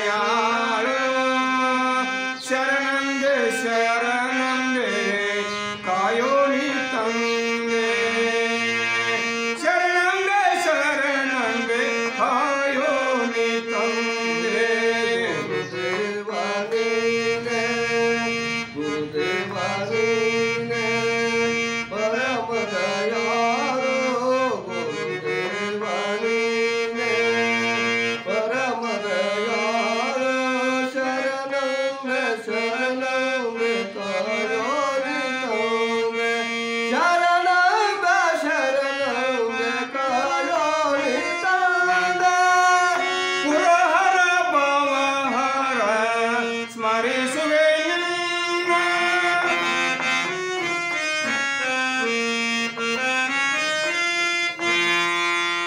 ದಯಾಳು ಶರಣಂಗೆ ಶರಣಂಗೆ ಕಾಯೋ ನೀ ತಂದೆ ಶರಣಂಗೆ ಶರಣಂಗೆ ಕಾಯೋ ನೀ ತಂದೆ ಗುರುದೇವನೇ ಪರಮ ದಯಾಳು ಗುರುದೇವನೇ ಪರಮ ದಯಾಳು ಶರಣಂಗೆ ಶರಣಂಗೆ ಕಾಯೋ ನೀ ತಂದೆ ಶರಣಂಗೆ ಶರಣಂಗೆ ಕಾಯೋ ನೀ ತಂದೆ ಪುರಹರ ಭವಹರ ಸ್ಮರಿಸುವೆ ನಿನ್ನ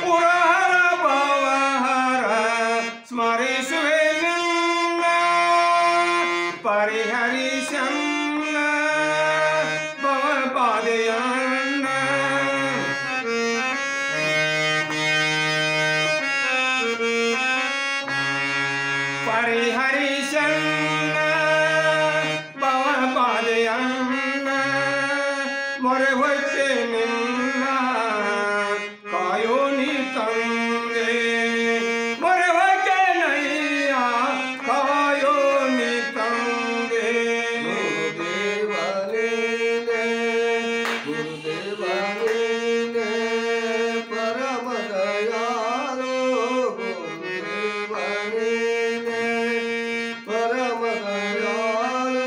ಪುರಹರ ಭವಹರ ಸ್ಮರಿಸುವೆ ನಿನ್ನ ಪರಿಹರಿಸನ್ನ ಭವಪಾದೆಯನ್ನ ಪರಿಹರಿಸನ್ನ ಭವಪಾದೆಯನ್ನ ಮೊರೆ ಹೊತ್ತೆ ನಿನ್ನ ಕಾಯೋ ನೀ ತಂದೆ ಮೊರೆ ಹೊತ್ತೆ ನಯ್ಯ ಕಾಯೋ ನೀ ತಂದೆ ಗುರುದೇವನೇ ಗುರುದೇವನೇ ಪರಮ ದಯಾಳು ಗುರುದೇವನೇ ಪರಮ ದಯಾಳು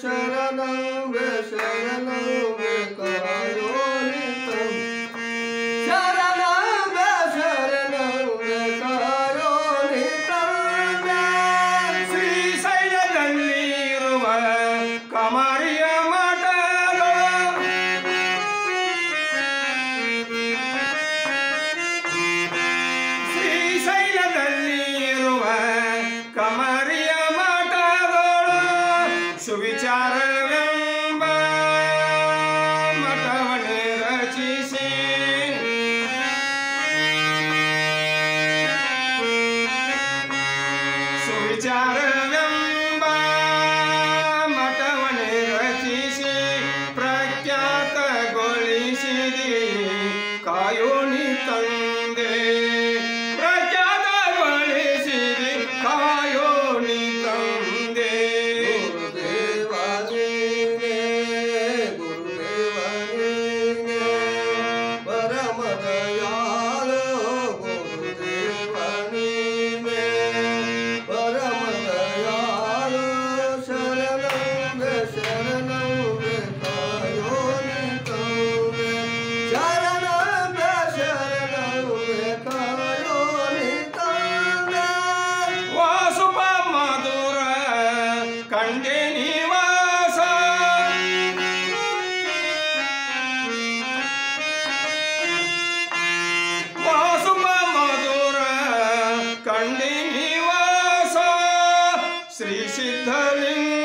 ಶರಣಂಗೆ ಶರಣಂಗೆ ಕಾಯೋ ನೀ ತಂದೆ ಶರಣಂಗೆ ಶರಣಂಗೆ ಕಾಯೋ ನೀ ತಂದೆ ಶ್ರೀಶೈಲದಲ್ಲಿರುವ ಕಮರಿಯ ಮಠಗಳು ಶ್ರೀಶೈಲದಲ್ಲಿರುವ ಕಮರಿಯ ಮಠಗಳು ಸುವಿಚಾರವೆಂಬ ಮಠವನ್ನೇ ರಚಿಸಿ ಸುವಿಚಾರವೆಂಬ ಮಠವನ್ನೇ ರಚಿಸಿ ಪ್ರಖ್ಯಾತಗೊಳಿಸಿದಿ ಕಾಯೋ ನೀ ತಂದೆ ಪ್ರಖ್ಯಾತಗೊಳಿಸಿದಿ ಕಾಯೋ ನೀ ತಂದೆ ಗುರುದೇವನೇ ಗುರುದೇವನೇ ಪರಮ ದಯಾಳು ಗುರುದೇವನೇ ಪರಮ ದಯಾಳು ಶರಣಂಗೆ ಶರಣಂಗೆ ಕಾಯೋ ನೀ ತಂದೆ ಶರಣಂಗೆ ಶರಣಂಗೆ ಕಾಯೋ ನೀ ತಂದೆ ವಾಸುಪ ಮಧುರ ಕಂಡೆ ನಿವಾಸ ವಾಸುಪ ಮಧುರ ಕಂಡೆ ನಿವಾಸ ಶ್ರೀ ಸಿದ್ಧಲಿಂಗ